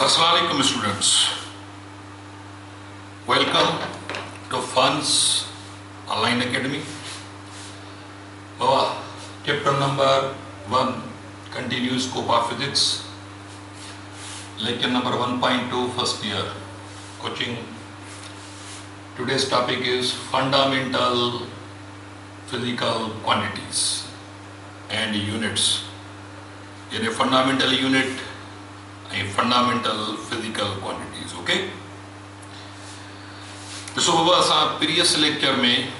Assalamualaikum students. Welcome to Funds Online Academy. Baba, chapter number 1 continues scope of physics. Lecture number 1.2 first year coaching. Today's topic is fundamental physical quantities and units. In a fundamental unit, a fundamental physical quantities, okay? ॾिसो बाबा, असां previous lecture में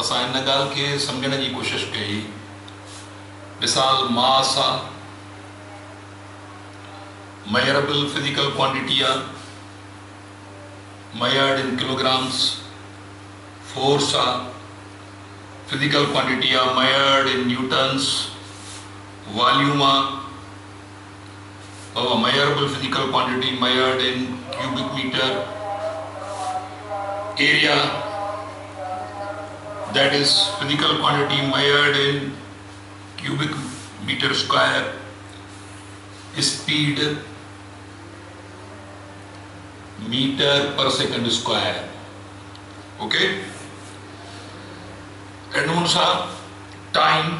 असां इन ॻाल्हि खे सम्झण जी कोशिश कई। मिसाल मास आहे, measurable physical quantity आहे, measured in kilograms. Force आहे, physical quantity आहे, measured in newtons. Volume आहे, measurable physical quantity measured in cubic meter. Area, that is physical quantity measured in cubic meter square. Speed, meter per second square, okay? And also time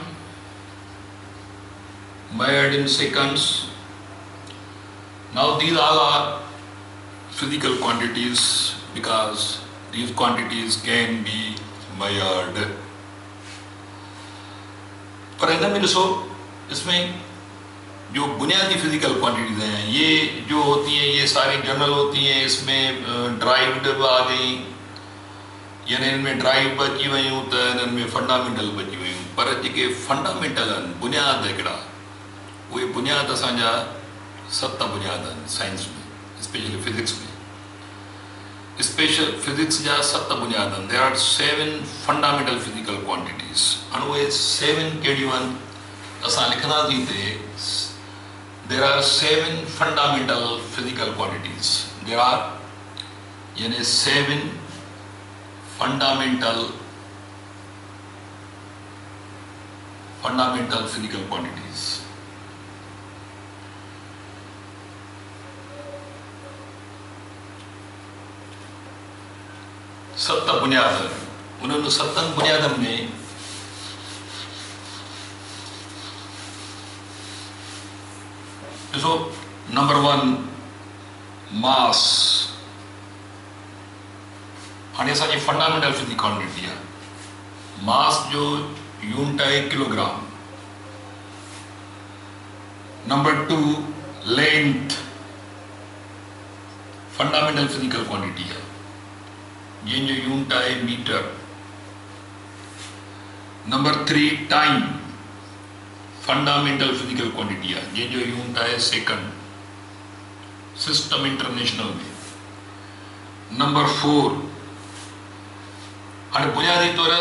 measured in seconds. Now these all are physical quantities because these quantities can be measured. पर इनमें ॾिसो, इसमें जो बुनियादी physical quantities हैं, ये जो होती हैं ये सारी जनरल होती हैं। इसमें ड्राइव्ड भी आ गई, यानी इनमें ड्राइव भी अची वयूं त इनमें फंडामेंटल भी अची वयूं। पर जेके फंडामेंटल आहिनि, बुनियाद हिकिड़ा, उहे बुनियाद असांजा 7 बुनियाद आहिनि साइंस में, स्पेशली फिजिक्स में। स्पेशल फिजिक्स जा 7 बुनियाद आहिनि। There are 7 fundamental physical quantities. हाणे उहे 7 कहिड़ियूं आहिनि असां लिखंदासीं ते। There are 7 fundamental physical quantities. There are यानी 7 फंडामेंटल फिजिकल क्वांटिटीज़। सत बुनियाद, उन्होंने 7 बुनियादनि में ॾिसो, नंबर 1 मास। हाणे असांजी फंडामेंटल फिजिकल क्वांटिटी आहे। मास जो यूनिट आहे kilogram. Number 2 length, fundamental physical quantity आहे, जंहिंजो यूनिट आहे metre. Number 3 time, fundamental physical quantity आहे, जंहिंजो यूनिट आहे सेकंड, सिस्टम इंटरनेशनल में। नंबर 4, हाणे बुनियादी तौर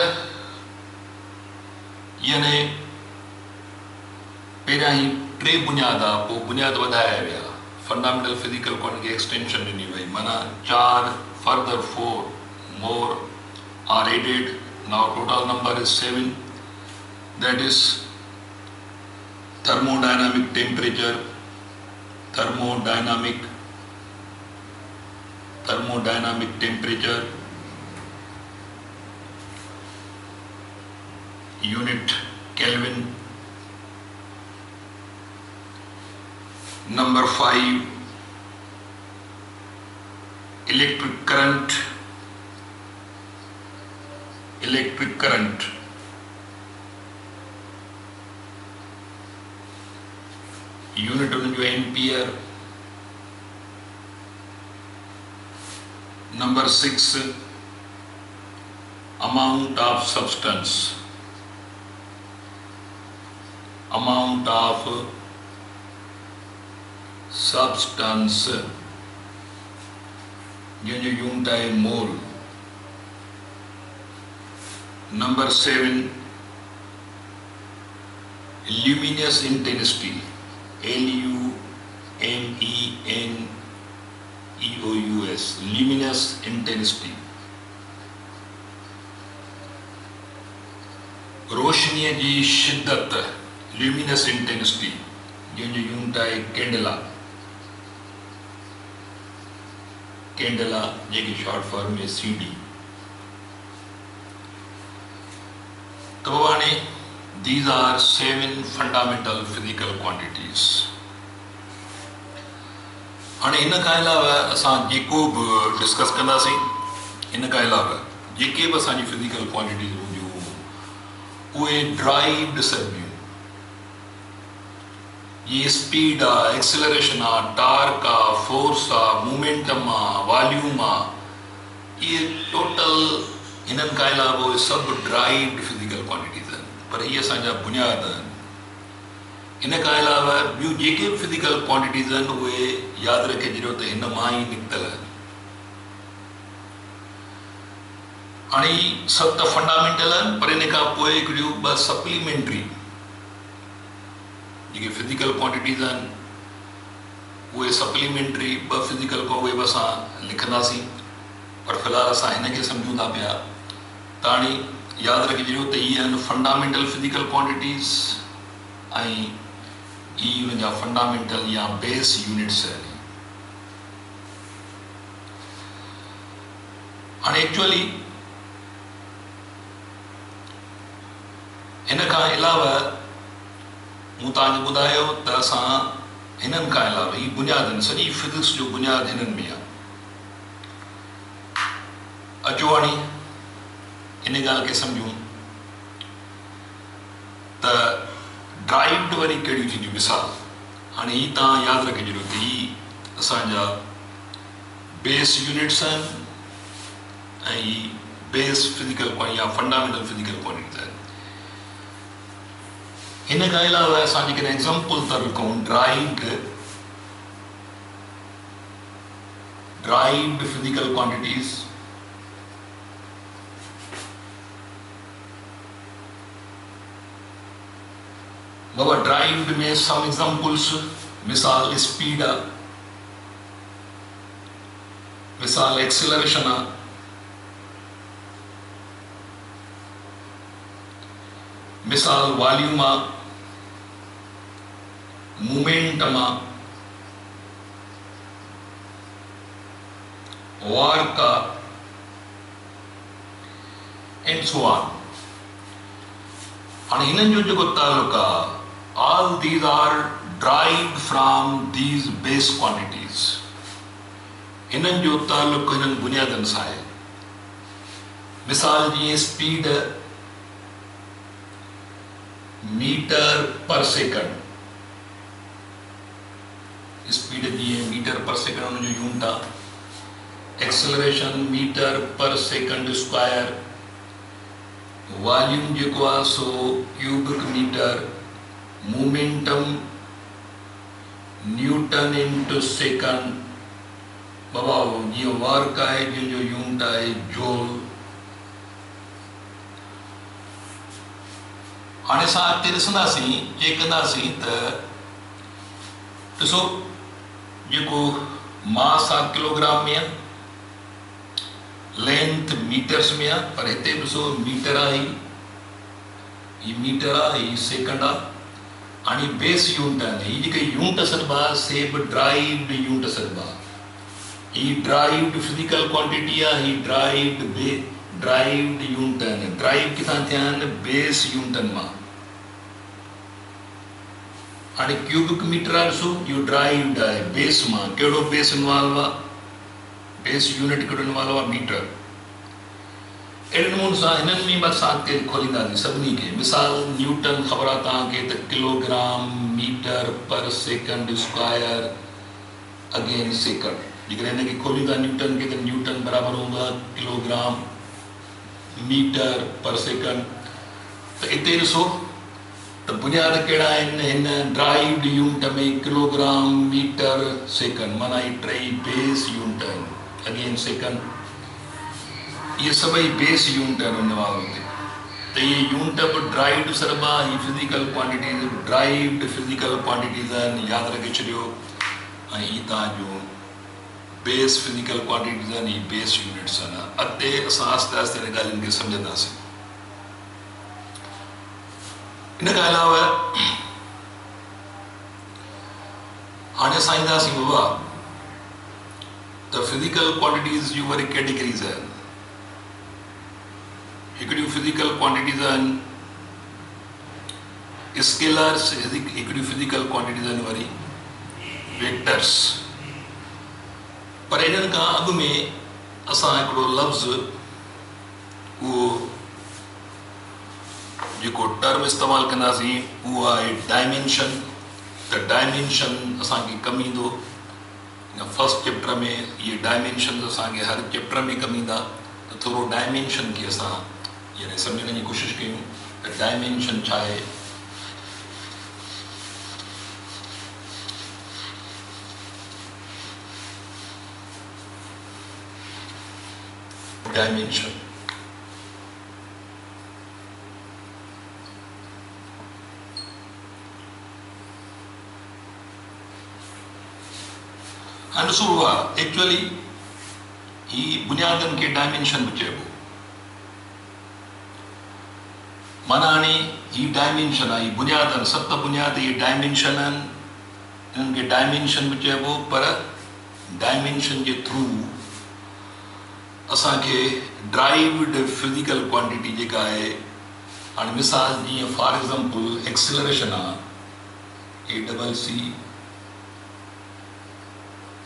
यानी पहिरियां ई 3 बुनियाद आहे, पोइ बुनियाद वधाया विया, फंडामेंटल फिजिकल क्वांटिटी एक्सटेंशन ॾिनी वई, माना 4 further 4 more are added. Now total number is 7. That is thermodynamic temperature, thermodynamic temperature, unit Kelvin. Number 5 electric current, unit उनजो ampere. Number 6 amount of substance, जंहिंजो यूनिट आहे मोल। Number 7 luminous intensity, LUMINEOUS, luminous intensity। रोशनीअ जी शिद्दत, luminous intensity, जंहिंजो unit आहे candela. Candle आहे जेकी शॉर्ट फॉर्म में CD। तो हाणे these are 7 fundamental physical quantities। हाणे इन खां अलावा असां जेको बि डिस्कस कंदासीं, इन खां अलावा जेके बि असांजी फिज़िकल क्वांटिटीज़ हूंदियूं उहे ड्राइव्ड सभु, ये स्पीड आहे, एक्सेलरेशन आहे, टार्क आहे, फोर्स आहे, मोमेंटम आहे, वॉल्यूम आहे, इहे टोटल हिननि खां अलावा उहे सभु ड्राइव्ड फिज़िकल क्वांटिटीज़ आहिनि, पर इहे असांजा बुनियाद आहिनि। इन खां अलावा ॿियूं जेके बि फिज़िकल क्वांटिटीज़ आहिनि उहे यादि रखे छॾियो त हिन मां ई निकितल आहिनि। हाणे ही सभु त फंडामेंटल आहिनि, पर इन खां पोइ हिकिड़ियूं ॿ सप्लीमेंट्री जेके फिज़िकल क्वांटिटीज़ आहिनि उहे सप्लीमेंट्री ॿ फिज़िकल उहे बि असां लिखंदासीं, पर फ़िलहाल असां हिनखे सम्झूं था पिया। त हाणे यादि रखी छॾियो त इहे आहिनि फंडामेंटल फिज़िकल क्वांटिटीज़ ऐं इहे हुनजा फंडामेंटल या बेस यूनिट्स आहिनि। हाणे एक्चुअली हिन खां अलावा मूं तव्हांखे ॿुधायो त असां हिननि खां अलावा ही बुनियाद आहिनि, सॼी फिज़िक्स जो बुनियाद हिननि में आहे। अचो हाणे इन ॻाल्हि खे सम्झूं त ड्राइव्ड वरी कहिड़ियूं थींदियूं। मिसाल हाणे ही तव्हां यादि रखे छॾियो त ही असांजा बेस यूनिट्स आहिनि ऐं ही बेस फिज़िकल या फंडामेंटल फिज़िकल क्वांटिटीज़ आहिनि। हिन खां अलावा असां जेकॾहिं एग्ज़ाम्पल था लिखूं ड्राइव्ड फिज़िकल क्वांटिटीज़, बाबा ड्राइव्ड में सम एग्जाम्पल्स, मिसाल स्पीड आहे, मिसाल एक्सेलरेशन आहे, मिसाल वॉल्यूम आहे, मोमेंटम आहे, वर्क आहे, एंड सो ऑन। हाणे हिननि जो जेको तालुक आहे, all these are derived from these base quantities। हिननि जो तालुक हिननि बुनियादनि सां आहे। मिसाल जीअं speed metre per second, speed जीअं मीटर पर सेकंड हुन जो यूनिट आहे। Acceleration metre per second square, volume जेको आहे सो cubic metre, momentum newton into second, बाबा जीअं वर्क आहे जंहिंजो यूनिट आहे जूल। हाणे असां अॻिते ॾिसंदासीं, चेक कंदासीं त ॾिसो जेको मास आहे किलोग्राम में आहे, लेंथ मीटर्स में आहे, पर हिते ॾिसो मीटर आहे, ही मीटर आहे, ही सेकंड आहे। हाणे बेस यूनिट आहिनि, ही जेके यूनिट सॾिबा से बि ड्राइव्ड यूनिट सॾिबा। ही ड्राइव्ड फिज़िकल क्वांटिटी आहे, ही ड्राइव्ड यूनिट आहिनि। ड्राइव किथां थिया आहिनि? बेस यूनिटनि मां। हाणे क्यूबिक मीटर आहे, ॾिसो इहो ड्राइव्ड आहे बेस मां। कहिड़ो बेस इन्वॉल्व आहे? बेस यूनिट कहिड़ो इन्वॉल्व आहे? मीटर। अहिड़े नमूने सां हिननि में बि असां अॻिते खोलींदासीं सभिनी खे। मिसाल न्यूटन ख़बर आहे तव्हांखे त kilogram metre per second square again second. जेकॾहिं हिनखे खोलींदा न्यूटन खे त न्यूटन बराबरि हूंदो आहे किलोग्राम मीटर पर सेकंड। त हिते ॾिसो त बुनियाद कहिड़ा आहिनि हिन ड्राइव्ड यूनिट में? किलोग्राम मीटर सेकंड, माना ही टई बेस यूनिट आहिनि। अगेन सेकंड, ये सभई बेस यूनिट आहिनि हुन वांगुरु। त इहे यूनिट बि ड्राइव्ड सॾिबा, ही physical quantities derived physical quantities आहिनि, यादि रखे छॾियो। ऐं ही तव्हांजो बेस फिज़िकल क्वांटिटीज़ आहिनि, ही बेस यूनिट्स आहिनि। अॻिते असां आस्ते आस्ते हिन ॻाल्हियुनि खे सम्झंदासीं। इन खां अलावा हाणे असां ईंदासीं बाबा The physical quantities जो वरी कैटेगरीज आहिनि, हिकिड़ियूं physical quantities आहिनि स्केलर्स, हिकिड़ियूं physical quantities आहिनि वरी वेक्टर्स। पर इन्हनि खां अॻु में असां हिकिड़ो लफ़्ज़ उहो जेको टर्म इस्तेमालु कंदासीं उहो आहे डायमेंशन। त डायमेंशन असांखे कमु ईंदो फर्स्ट चैप्टर में, ये डायमेंशन असांखे हर चैप्टर में कमु ईंदा। त थोरो डायमेंशन खे असां यानी सम्झण जी कोशिशि कयूं त डायमेंशन छा आहे। डायमेंशन ॾिसो एक्चुअली ही बुनियादनि खे डायमेंशन बि चइबो। माना हाणे ही डायमेंशन आहे, बुनियादनि 7 बुनियाद ये डायमेंशन आहिनि, इन्हनि खे डायमेंशन बि चइबो। पर डायमेंशन जे थ्रू असांखे ड्राइव्ड फिजिकल क्वांटिटी जेका आहे, हाणे मिसाल जीअं फॉर एग्जाम्पल एक्सेलरेशन आहे ACC,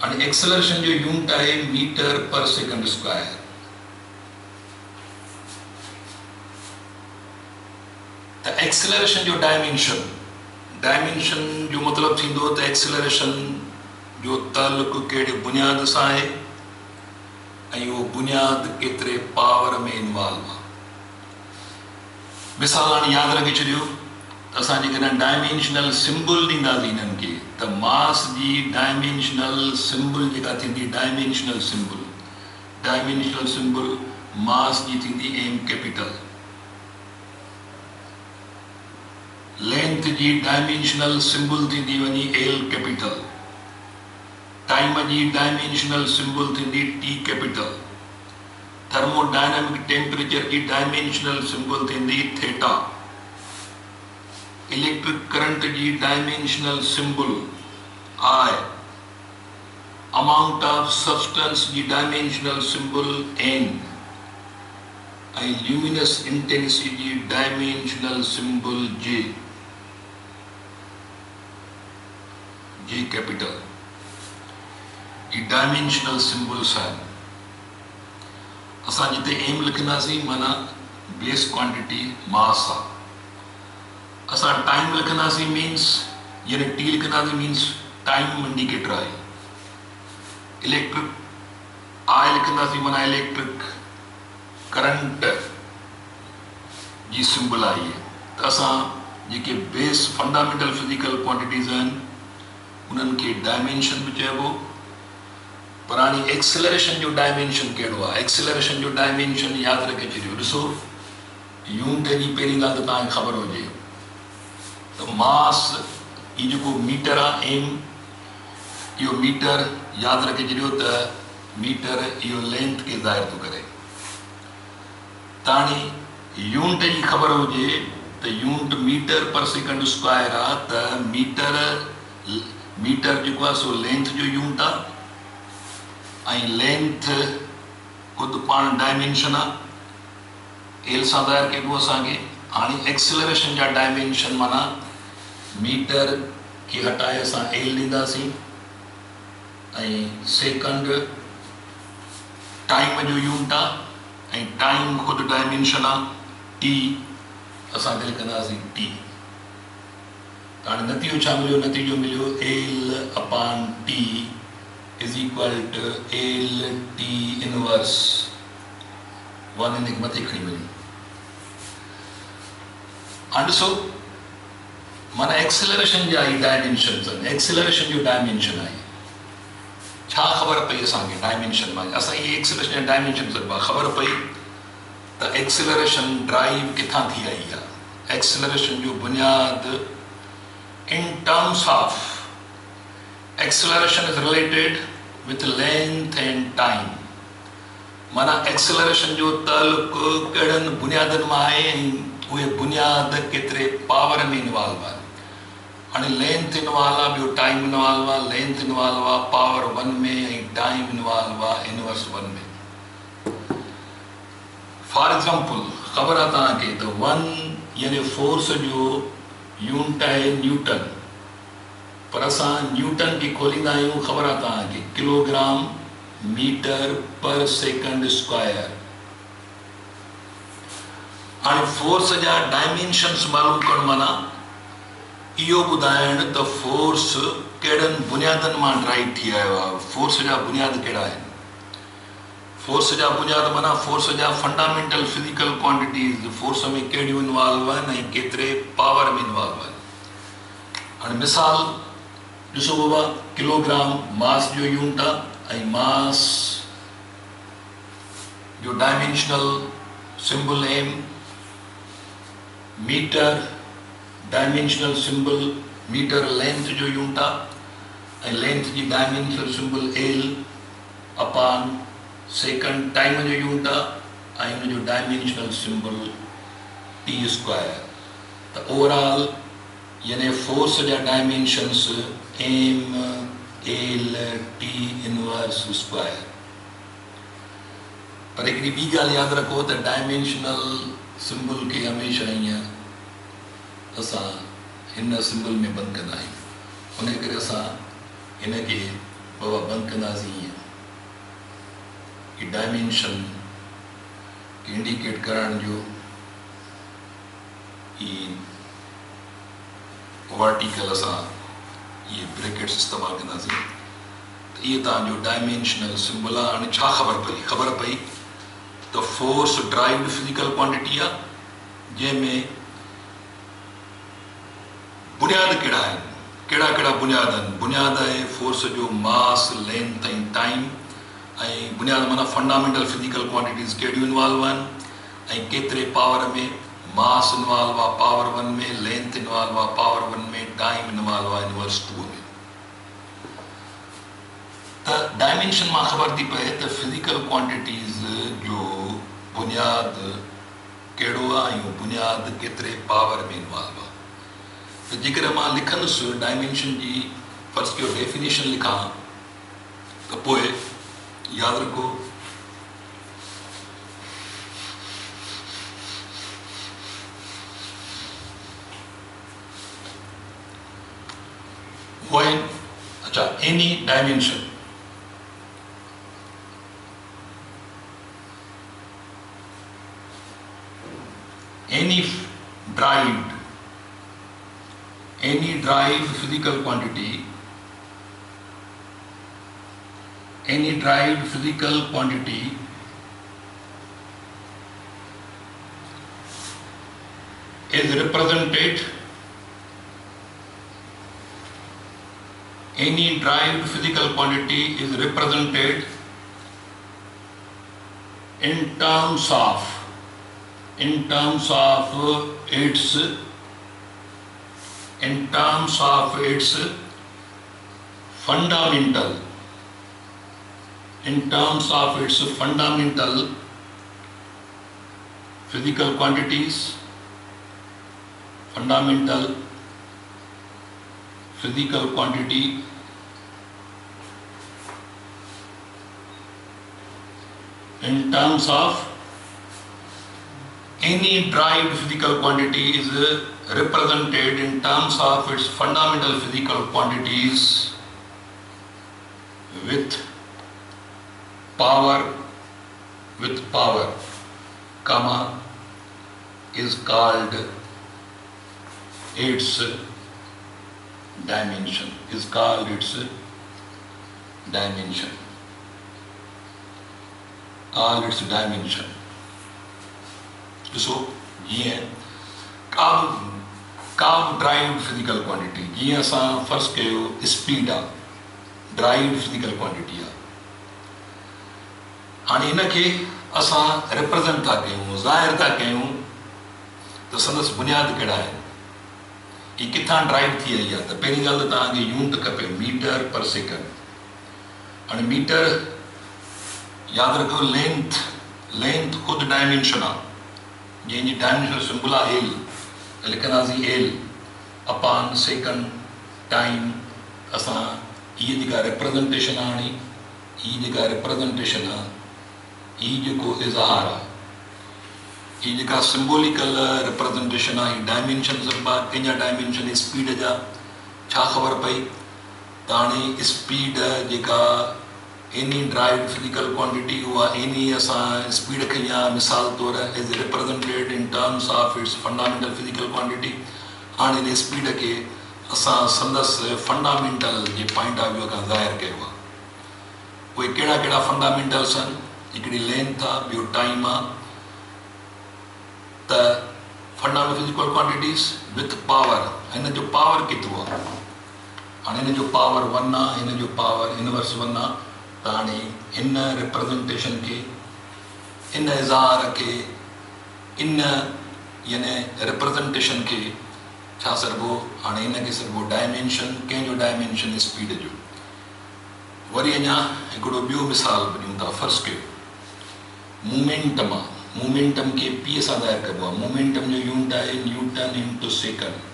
हाणे एक्सेलरेशन जो यूनिट आहे मीटर पर सेकंड स्क्वायर। त एक्सेलरेशन जो डायमेंशन जो मतिलबु थींदो त एक्सेलरेशन जो तालुक कहिड़े बुनियाद सां आहे ऐं उहो बुनियाद केतिरे पावर में इन्वॉल्व आहे। मिसाल हाणे यादि रखे छॾियो, असां जेकॾहिं डायमेंशनल सिंबल ॾींदासीं हिननि खे त मास जी डायमेंशनल सिंबल जेका थींदी डायमेंशनल सिंबल मास जी थींदी M कैपिटल, लेंथ जी डायमेंशनल सिंबल थींदी वञी L कैपिटल, टाइम जी डायमेंशनल सिंबल थींदी T कैपिटल, थर्मोडायनामिक टेम्परेचर जी डायमेंशनल सिंबल थींदी थीटा, इलेक्ट्रिक करंट जी dimensional symbol I, amount of substance जी डायमेंशनल सिंबल N ऐं ल्यूमिनस इंटेंसिटी जी डायमेंशनल सिंबल J कैपिटल। ये डायमेंशनल सिंबल्स आहिनि। असां जिते M लिखंदासीं माना बेस क्वांटिटी मास आहे। असां टाइम लिखंदासीं मीन्स यानी T लिखंदासीं मीन्स टाइम इंडिकेटर आहे। इलेक्ट्रिक I लिखंदासीं माना इलेक्ट्रिक करंट जी सिंबल आहे। त असां जेके बेस फंडामेंटल फिजिकल क्वांटिटीज़ आहिनि उन्हनि खे डायमेंशन बि चइबो। पर हाणे एक्सेलरेशन जो डायमेंशन कहिड़ो आहे? एक्सेलरेशन जो डायमेंशन यादि रखे छॾियो। ॾिसो यूनिट जी पहिरीं ॻाल्हि त तव्हांखे ख़बर हुजे त मास ही जेको मीटर आहे M, इहो मीटर यादि रखे छॾियो त मीटर इहो लेंथ खे ज़ाहिर थो करे। त हाणे यूनिट जी ख़बर हुजे त unit metre per second square आहे, त मीटर जेको आहे सो लेंथ जो यूनिट आहे ऐं लेंथ ख़ुदि पाण डायमेंशन आहे। एल सां ज़ाहिर कबो असांखे। हाणे एक्सेलरेशन जा डायमेंशन माना मीटर खे हटाए असां एल ॾींदासीं ऐं सेकंड टाइम जो यूनिट आहे ऐं टाइम ख़ुदि डायमेंशन आहे। टी असांखे लिखंदासीं T। हाणे नतीजो छा मिलियो? नतीजो मिलियो L/T is equal to LT inverse 1 इन खे मथे खणी वञी। हाणे ॾिसो माना एक्सेलरेशन जा ई डायमेंशन्स आहिनि। एक्सेलरेशन जो डायमेंशन आहे छा ख़बर पई असांखे डायमेंशन मां? असां इहे एक्सेलरेशन जा डायमेंशन ख़बर पई त एक्सेलरेशन ड्राइव किथां थी आई आहे। एक्सेलरेशन जो बुनियाद in terms of acceleration is related with length and time। माना एक्सेलरेशन जो ताल्लुक कहिड़नि बुनियादनि मां आहे ऐं उहे बुनियाद केतिरे पावर में इन्वॉल्व आहिनि। हाणे लेंथ इनवॉल्व आहे, ॿियो टाइम इनवॉल्व आहे, लेंथ इनवॉल्व आहे पावर 1 में ऐं टाइम इनवॉल्व आहे इनवर्स 1 में। फॉर एग्जाम्पल ख़बर आहे तव्हांखे त 1 यानी फोर्स जो यूनिट आहे न्यूटन, पर असां न्यूटन खे खोलींदा आहियूं, ख़बर आहे तव्हांखे, kilogram metre per second square. हाणे फोर्स जा डायमेंशन्स मालूम करणु माना इहो ॿुधाइण त फोर्स कहिड़नि बुनियादनि मां ड्राइव थी आयो आहे। फोर्स जा बुनियाद कहिड़ा आहिनि? फोर्स जा बुनियाद माना फोर्स जा फंडामेंटल फिजिकल क्वांटिटीज़, फोर्स में कहिड़ियूं इन्वॉल्व आहिनि ऐं केतिरे पावर में इन्वॉल्व आहिनि। हाणे मिसाल ॾिसो बाबा, किलोग्राम मास जो यूनिट आहे ऐं मास जो dimensional symbol M, metre dimensional symbol metre length जो यूनिट आहे ऐं लेंथ जी डायमेंशनल सिंबल एल अपान सेकंड टाइम जो यूनिट आहे ऐं हुनजो डायमेंशनल सिंबल टी स्क्वायर। त ओवरऑल यानी फोर्स जा dimensions M L T inverse square. पर हिकिड़ी ॿी ॻाल्हि यादि रखो त डायमेंशनल सिंबल खे हमेशह ईअं असां हिन सिंबल में बंदि कंदा आहियूं, उन करे असां हिनखे बाबा बंदि कंदासीं ईअं कि डायमेंशन खे इंडिकेट करण जो ही वर्टिकल असां ये ब्रैकेट्स इस्तेमालु कंदासीं। त इहे तव्हांजो डायमेंशनल सिंबल आहे। हाणे छा ख़बर पई त फोर्स ड्राइव्ड फिजिकल क्वांटिटी आहे जंहिंमें बुनियाद कहिड़ा आहिनि, कहिड़ा बुनियाद आहिनि? बुनियाद आहे फोर्स जो मास, लेंथ ऐं टाइम, ऐं बुनियाद माना फंडामेंटल फिजिकल क्वांटिटीज़ कहिड़ियूं इन्वॉल्व आहिनि ऐं केतिरे पावर में। मास इन्वॉल्व आहे पावर 1 में, लेंथ इन्वॉल्व आहे पावर 1 में, टाइम इन्वॉल्व आहे इनवर्स 2 में। त डायमेंशन मां ख़बर थी पए त फिजिकल क्वांटिटीज़ जो बुनियाद कहिड़ो आहे ऐं बुनियाद केतिरे पावर में इन्वॉल्व आहे। त जेकर मां लिखंदुसि डायमेंशन जी फर्स्ट कयो डेफिनेशन लिखां त पोइ यादि रखो when any dimension any derived physical quantity is represented any derived physical quantity is represented in terms of its fundamental physical quantities, fundamental physical quantity in terms of any derived physical quantity is represented in terms of its fundamental physical quantities with power, comma, is called its dimension, all its dimension. ॾिसो जीअं का derived physical quantity, जीअं असां फर्ज़ कयो speed आहे, derived physical quantity आहे। हाणे हिनखे असां रिप्रेज़ेंट था कयूं, ज़ाहिर था कयूं त संदसि बुनियाद कहिड़ा आहिनि, ही किथां ड्राइव थी वई आहे। त पहिरीं ॻाल्हि त तव्हांखे यूनिट खपे मीटर पर सेकंड। हाणे मीटर यादि रखो, लेंथ ख़ुदि डायमेंशन आहे, जंहिंजी डायमेंशनल सिंबल आहे एल, लिखंदासीं एल अपॉन सेकंड टाइम असां ये जेका रिप्रेजेंटेशन आहे ये जेका रिप्रेजेंटेशन आहे ये जेको इज़हार आहे ये जेका सिंबॉलिकल रिप्रेजेंटेशन आहे डायमेंशन सब कंहिंजा डायमेंशन स्पीड जा छा ख़बर पई त हाणे स्पीड जेका एनी ड्राइव फिजिकल क्वांटिटी हुआ एनी असां स्पीड खई आहे मिसाल तौर is represented in terms of its fundamental physical quantity हाणे इन स्पीड के असां संदसि fundamental J point of view खां ज़ाहिर कयो आहे उहे कहिड़ा कहिड़ा फंडामेंटल्स आहिनि हिकिड़ी लेंथ आहे ॿियो टाइम आहे त fundamental physical quantities with power हिन जो पावर केतिरो आहे हाणे हिन जो पावर 1 आहे हिन जो पावर इनवर्स 1 आहे त हाणे हिन रिप्रेजेंटेशन के इन इज़हार के इन यानी रिप्रेजेंटेशन के छा सरबो हाणे हिनखे सरबो डायमेंशन कंहिंजो डायमेंशन स्पीड जो वरी अञा हिकिड़ो ॿियो मिसाल ॾियूं था फर्ज़ कयो मोमेंटम आहे मोमेंटम के पी सां ज़ाहिर कबो आहे मोमेंटम जो यूनिट आहे न्यूटन इंटू सेकंड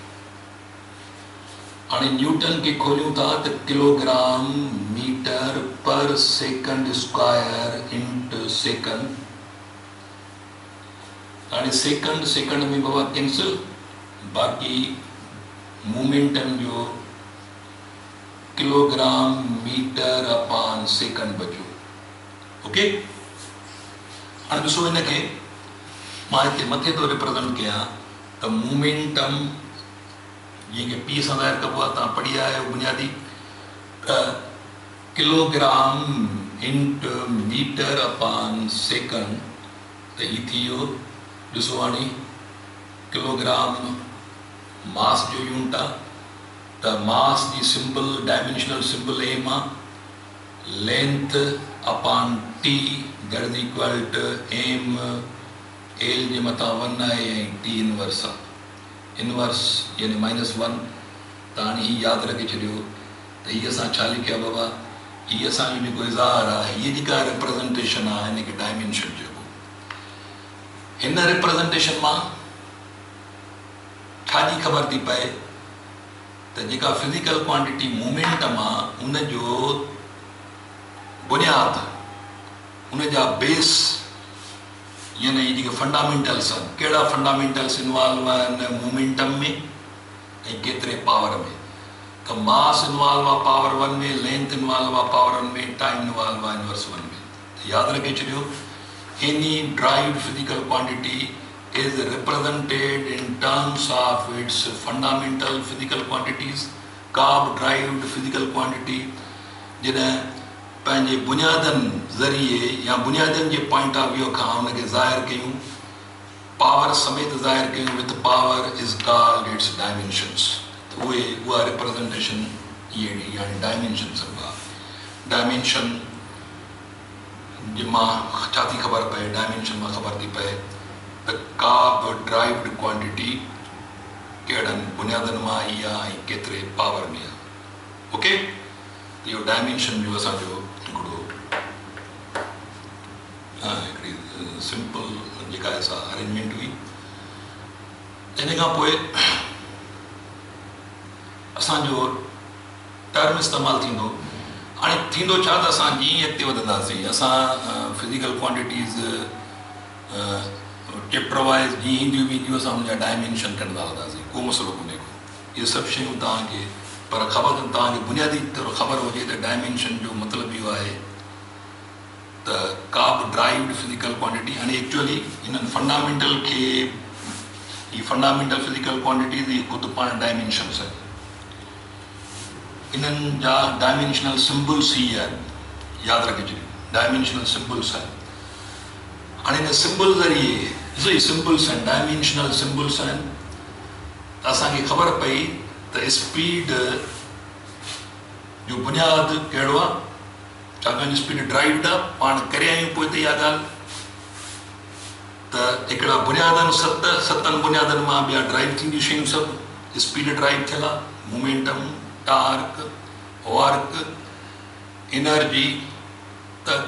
हाणे न्यूटन के खोलियूं था त kilogram metre per second square into second हाणे सेकंड सेकंड में बाबा कैंसिल बाकी मोमेंटम जो किलोग्राम मीटर अपॉन सेकंड बचो ओके हाणे ॾिसो हिनखे मां हिते मथे थो रिप्रेजेंट कयां त मोमेंटम जीअं की पी सां ज़ाहिर कबो आहे तव्हां पढ़ी आया आहियो बुनियादी kilogram into metre upon second त हीउ थी वियो ॾिसो हाणे किलोग्राम मास जो यूनिट आहे त मास जी सिंबल डायमेंशनल सिंबल एम आहे length upon T that is equal to M L जे मथां 1 आहे ऐं टी इनवर्स आहे इनवर्स यानी -1 त हाणे हीउ यादि रखे छॾियो त हीअ असां छा लिखिया बाबा हीअ असांजो जेको इज़हार आहे हीअ जेका रिप्रेजेंटेशन आहे हिनखे डायमेंशन चइबो हिन रिप्रेजेंटेशन मां छा जी ख़बर थी पए त जेका फिजिकल क्वांटिटी मोमेंटम आहे उनजो बुनियाद उनजा बेस यानी जेके फंडामेंटल्स आहिनि कहिड़ा फंडामेंटल्स इन्वॉल्व आहिनि मोमेंटम में ऐं केतिरे पावर में त मास इन्वॉल्व आहे पावर 1 में लेंथ इन्वॉल्व आहे पावर 1 में टाइम इन्वॉल्व आहे इनवर्स 1 में त यादि रखे छॾियो any derived physical quantity is represented in terms of its fundamental physical quantities carb derived physical quantity जिन्हें पंहिंजे बुनियादनि ज़रिए या बुनियादनि जे पॉइंट ऑफ व्यू खां उनखे ज़ाहिर कयूं पावर समेत ज़ाहिर कयूं with power is called its dimensions त उहा रिप्रेजेंटेशन इहे यानी डायमेंशन सभु आहे डायमेंशन जे मां छा थी ख़बर पए डायमेंशन मां ख़बर थी पए त कार्ब ड्राइव्ड क्वांटिटी कहिड़नि बुनियादनि मां आई आहे ऐं केतिरे पावर में आहे ओके इहो डायमेंशन जो असांजो हिकिड़ो हिकिड़ी सिंपल जेका असां अरेंजमेंट हुई इन खां पोइ असांजो टर्म इस्तेमालु थींदो हाणे थींदो छा त असां जीअं अॻिते वधंदासीं असां फिजिकल क्वांटिटीज़ चैप्टर वाइज़ जीअं ईंदियूं वेंदियूं असां हुनजा डायमेंशन कंदा हलंदासीं को मसइलो कोन्हे को इहे सभु शयूं तव्हांखे पर ख़बर तव्हांखे बुनियादी तौरु ख़बर हुजे त डायमेंशन जो मतिलबु इहो आहे त का बि ड्राइव्ड फिजिकल क्वांटिटी हाणे एक्चुअली हिननि फंडामेंटल खे ही फंडामेंटल फिजिकल क्वांटिटीज़ ही ख़ुदि पाण डायमेंशन्स आहिनि इन्हनि जा डायमेंशनल सिम्बल्स ही आहिनि यादि रखे छॾियो डायमेंशनल सिम्बल्स आहिनि हाणे हिन सिम्बल ज़रिए ॾिसो ही सिम्बल्स आहिनि डायमेंशनल सिम्बल्स आहिनि त असांखे ख़बर पई त स्पीड जो बुनियादु कहिड़ो आहे छाकाणि स्पीड ड्राइव्ड आहे पाण करे आहियूं पोइ त इहा ॻाल्हि त हिकिड़ा बुनियादनि सतनि बुनियादनि मां ॿिया ड्राइव थींदियूं शयूं सभु स्पीड ड्राइव थियल आहे मोमेंटम टार्क वर्क एनर्जी त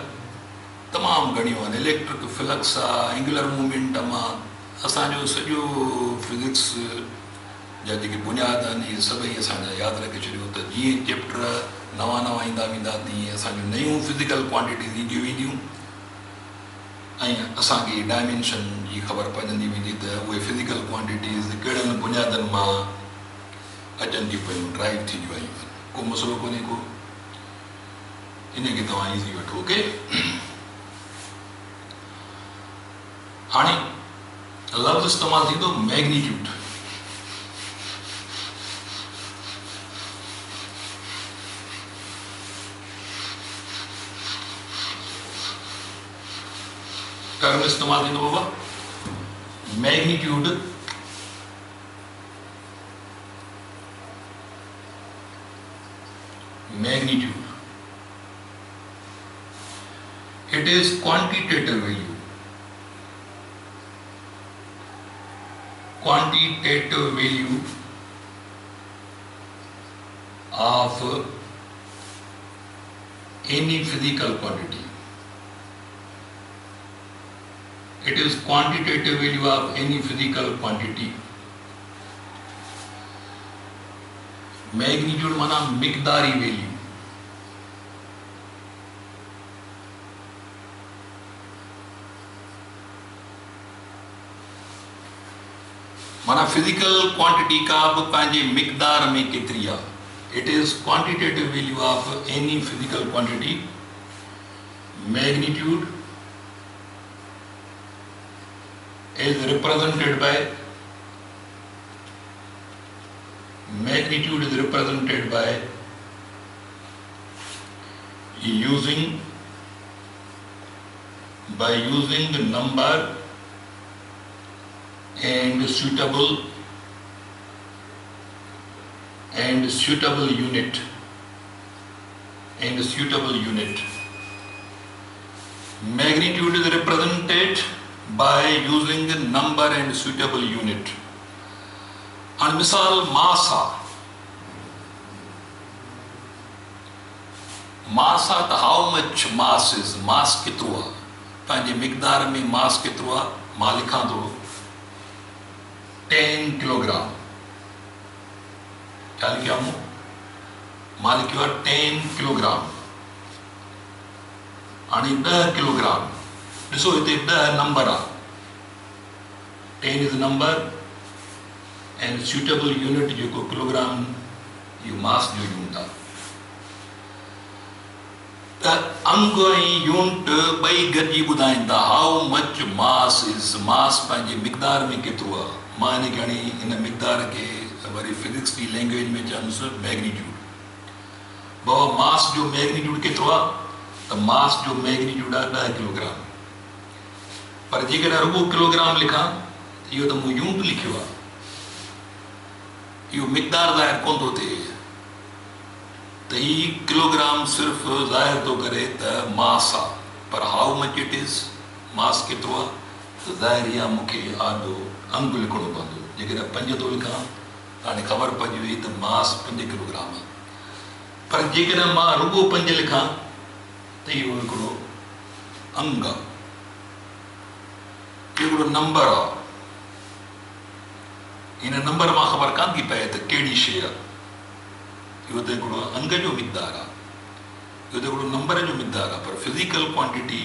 तमामु घणियूं आहिनि इलेक्ट्रिक फ्लक्स आहे एंगुलर मोमेंटम आहे असांजो सॼो फिज़िक्स जा जेके बुनियाद आहिनि इहे सभई असांजा यादि रखे छॾियो त जीअं चैप्टर नवां नवां ईंदा वेंदा तीअं असांजूं नयूं फिज़िकल क्वांटिटीज़ ईंदियूं वेंदियूं ऐं असांखे डायमेंशन जी ख़बर पवंदी वेंदी त उहे फिज़िकल क्वांटिटीज़ कहिड़नि बुनियादनि मां अचनि थियूं पियूं ड्राइव थींदियूं आहियूं को मसइलो कोन्हे को इनखे तव्हां ईज़ी वठो ओके हाणे लफ़्ज़ इस्तेमालु थींदो मैग्नीट्यूड टर्म इस्तेमालु थींदो बाबा magnitude magnitude it is quantitative value of any physical quantity. It is quantitative value of any physical quantity. Magnitude माना मिकदारी वैल्यू माना फिजिकल क्वांटिटी का पंहिंजे मिकदार में केतिरी आहे it is quantitative value of any physical quantity magnitude is represented by using the number and suitable unit magnitude is represented by using the number and suitable unit and misal mass the how much mass is mass kitro पंहिंजे मिकदार में मास केतिरो आहे मां लिखां थो 10 kilogram छा लिखियो आहे मां लिखियो आहे 10 किलोग्राम हाणे 10 किलोग्राम ॾिसो हिते 10 नंबर आहे 10 is number and suitable unit जेको किलोग्राम इहो मास जो यूनिट आहे त अंक ऐं यूनिट ॿई गॾिजी ॿुधाइनि था हाउ मच मास इज़ मास पंहिंजे मिकदार में केतिरो आहे मां हिनखे हाणे हिन मिकदार खे वरी फिजिक्स जी लैंग्वेज में चवंदुसि मैग्नीट्यूड बाबा मास जो मैग्नीट्यूड केतिरो आहे त मास जो मैग्नीट्यूड आहे 10 किलोग्राम पर जेकॾहिं रुगो किलोग्राम लिखां इहो त मूं यूनिट लिखियो आहे इहो मिकदार ज़ाहिर कोन थो थिए त ही किलोग्राम सिर्फ़ु ज़ाहिर थो करे त मास आहे पर हाउ मच इट इज़ मास केतिरो आहे त ज़ाहिर इहा मूंखे आॾो अंग लिखणो पवंदो जेकॾहिं 5 थो लिखां हाणे ख़बर पइजी वई त मास 5 किलोग्राम आहे पर जेकॾहिं मां रुगो 5 लिखां त इहो हिकिड़ो अंग आहे हिकिड़ो नंबर आहे हिन नंबर मां ख़बर कान थी पए त कहिड़ी शइ आहे इहो त हिकिड़ो अंग जो मिक़दार आहे इहो त हिकिड़ो नंबर जो मिक़दार आहे पर फिज़िकल क्वांटिटी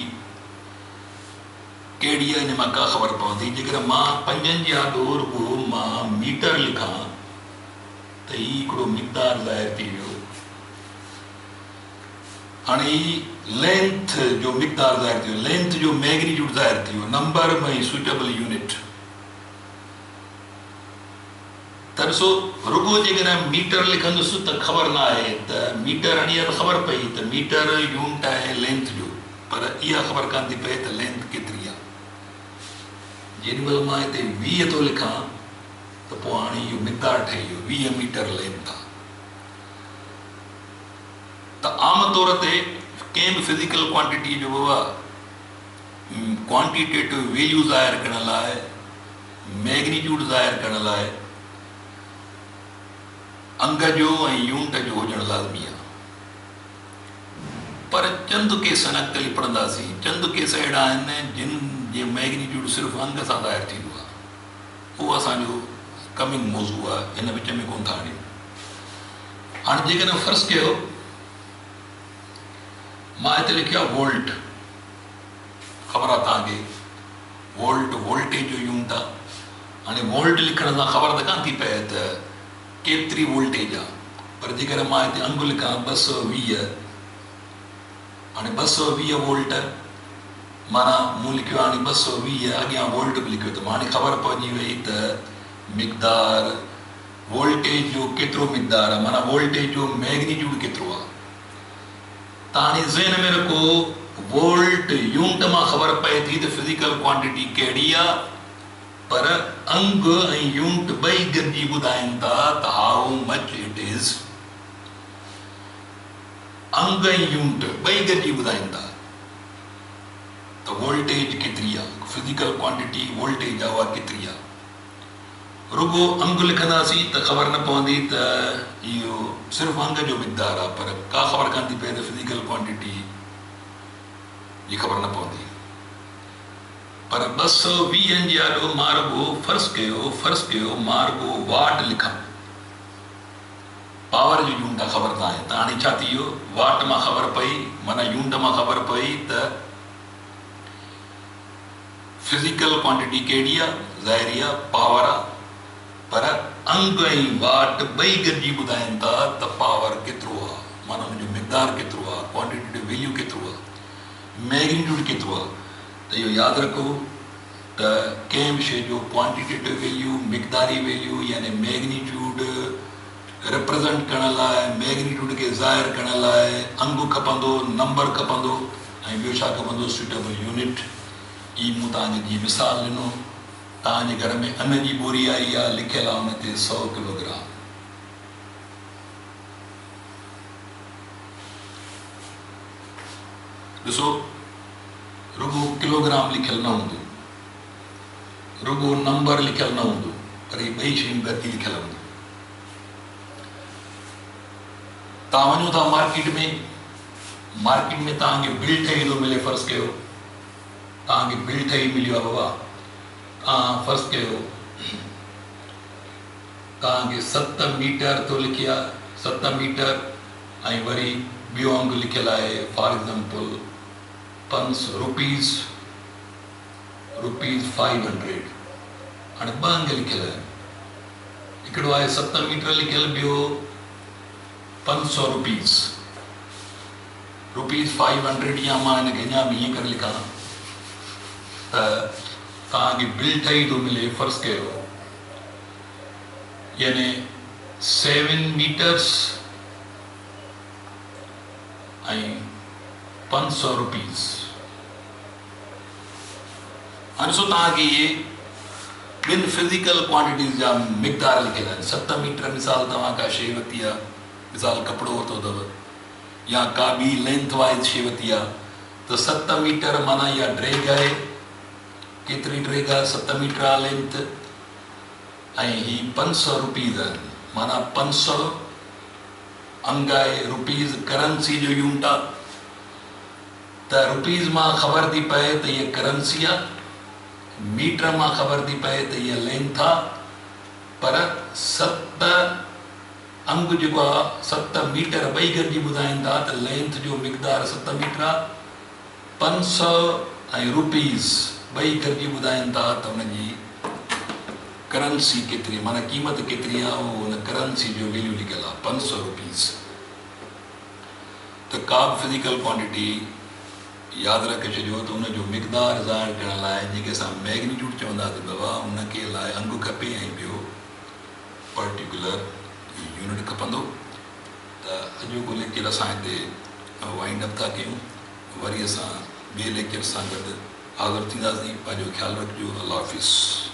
कहिड़ी आहे हिन मां का ख़बर पवंदी जेकॾहिं मां 5 जे आॾो रुगो मां मीटर लिखां त हीउ हिकिड़ो मिक़दार ज़ाहिर थी वियो हाणे ही लेंथ जो मिक़दार ज़ाहिर थी वियो लेंथ जो मैग्नीट्यूड ज़ाहिर थी वियो नंबर में सूटेबल यूनिट त ॾिसो रुगो जेकॾहिं मीटर लिखंदुसि त ख़बर न आहे त मीटर हाणे इहा त ख़बर पई त मीटर यूनिट आहे लेंथ जो पर इहा ख़बर कान थी पए त लेंथ केतिरी आहे जेॾीमहिल मां हिते 20 थो लिखां त पोइ हाणे इहो मिक़दार ठही वियो 20 मीटर लेंथ आहे त आम तौर ते कंहिं बि फिज़िकल क्वांटिटी जो बाबा क्वांटिटेटिव वैल्यू ज़ाहिर करण लाइ मैग्नीट्यूड ज़ाहिर करण लाइ अंग जो ऐं यूनिट जो हुजणु लाज़मी आहे पर चंद केस अॻिते पढ़ंदासीं चंद केस अहिड़ा आहिनि जिन जे मैग्नीट्यूड सिर्फ़ु अंग सां ज़ाहिर थींदो आहे उहो असांजो कमिंग मौज़ू आहे, हिन विच में कोन था आणियूं। हाणे जेकॾहिं फ़र्ज़ु कयो मां हिते लिखियो आहे वोल्ट, ख़बर आहे तव्हांखे वोल्ट वोल्टेज जो यूनिट आहे। हाणे वोल्ट लिखण सां ख़बर त कान थी पए त केतिरी वोल्टेज आहे, पर जेकॾहिं मां हिते अंगु लिखां 220, हाणे 220 वोल्ट माना मूं लिखियो आहे हाणे 220 अॻियां वोल्ट बि लिखियो, त हाणे ख़बर पइजी वई त मिक़दार वोल्टेज जो केतिरो मिक़दार आहे, माना वोल्टेज जो मैग्नीट्यूड केतिरो आहे। त हाणे ज़हन में रखो वोल्ट यूनिट मां ख़बर पए थी त फिज़िकल क्वांटिटी कहिड़ी आहे, पर अंग ऐं यूनिट ॿई गॾिजी ॿुधाइनि था त हाउ मच इट इज़। अंग ऐं यूनिट ॿई गॾिजी ॿुधाइनि था त वोल्टेज केतिरी आहे, फिज़िकल क्वांटिटी वोल्टेज आहे उहा केतिरी आहे। रुगो अंग लिखंदासीं त ख़बर न पवंदी त इहो सिर्फ़ु अंग जो मिक़दार आहे, पर का ख़बर कान थी पए त फिज़िकल क्वांटिटी जी ख़बर न पवंदी। पर 220 जे आॾो मां रुगो फ़र्ज़ु कयो मां रुगो वाट लिखां, पावर जो यूनिट आहे ख़बर त आहे। त हाणे छा थी वियो, वाट मां ख़बर पई माना यूनिट मां ख़बर पई त फिज़िकल क्वांटिटी कहिड़ी आहे, ज़ाहिरी आहे पावर आहे, पर अंग ऐं वाट ॿई गॾिजी ॿुधाइनि था त पावर केतिरो आहे, माना हुनजो मिक़दार केतिरो आहे, क्वांटिटेटिव वैल्यू केतिरो आहे, मैग्नीट्यूड केतिरो आहे। त इहो यादि रखो त कंहिं बि शइ जो क्वांटिटेटिव वैल्यू, मिक़दारी वैल्यू यानी मैग्नीट्यूड रिप्रेज़ेंट करण लाइ, मैग्नीट्यूड खे ज़ाहिर करण लाइ अंग खपंदो, नंबर खपंदो, ऐं ॿियो छा खपंदो, सुटेबल यूनिट। ई मूं तव्हांखे जी मिसाल ॾिनो, तव्हांजे घर में अन्न जी बोरी आई आहे, लिखियलु आहे हुन ते 100 किलोग्राम। ॾिसो रुगो किलोग्राम लिखियलु न हूंदो, रुगो नंबर लिखियलु न हूंदो, पर इहे ॿई शयूं गॾिजी लिखियलु हूंदियूं। तव्हां वञो था मार्केट में तव्हांखे बिल ठही थो मिले, फ़र्ज़ु कयो तव्हांखे बिल ठही मिलियो आहे बाबा, तव्हां फ़र्ज़ु कयो तव्हांखे 7 मीटर थो लिखी आहे, 7 मीटर ऐं वरी ॿियो अंग लिखियलु आहे फॉर एग्ज़ाम्पल रुपीज़ 500। हाणे ॿ अंग लिखियलु आहिनि, हिकिड़ो आहे 7 मीटर लिखियलु, ॿियो 500 रुपीज़ 500। या मां हिनखे अञा बि ईअं करे लिखां त तव्हांखे बिल ठही थो मिले, फ़र्ज़ु कयो यानी 7 मीटर्स ऐं 500 रुपीज़। हाणे ॾिसो तव्हांखे इहे ॿिनि फिज़िकल क्वांटिटीज़ जा मिक़दार लिखियल आहिनि। 7 मीटर मिसाल तव्हां का शइ वरिती आहे, मिसाल कपिड़ो वरितो अथव या का ॿी लेंथ वाइज़ शइ वरिती आहे, त 7 मीटर माना इहा ड्रैग आहे, केतिरी ड्रैग आहे, 7 मीटर आहे लेंथ, ऐं ही 500 रुपीज़ आहिनि, माना 500 अंग आहे, रुपीज़ करंसी जो यूनिट आहे। त रुपीज़ मां ख़बर थी पए त इहा करंसी आहे, मीटर मां ख़बर थी पए त इहा लेंथ आहे, पर 7 अंग जेको आहे 7 मीटर ॿई गॾिजी ॿुधाइनि था त लेंथ जो मिक़दार 7 मीटर आहे, 500 ऐं रुपीज़ ॿई गॾिजी ॿुधाइनि था त हुनजी करंसी केतिरी, माना क़ीमत केतिरी आहे, उहो हुन करंसी जो वैल्यू लिखियलु आहे 500 रुपीज़। त का बि फिज़िकल क्वांटिटी यादि रखे छॾियो त हुनजो मिक़दार ज़ाहिर करण लाइ, जेके असां मैग्नीट्यूड चवंदासीं बाबा, उनखे लाइ अंग खपे ऐं ॿियो पर्टिकुलर यूनिट खपंदो। त अॼोको लेक्चर असां हिते वाइंड अप था कयूं, वरी असां ॿिए लेक्चर सां गॾु हाज़िर थींदासीं। पंहिंजो ख़्यालु रखिजो। अल्लाह हाफ़िज़।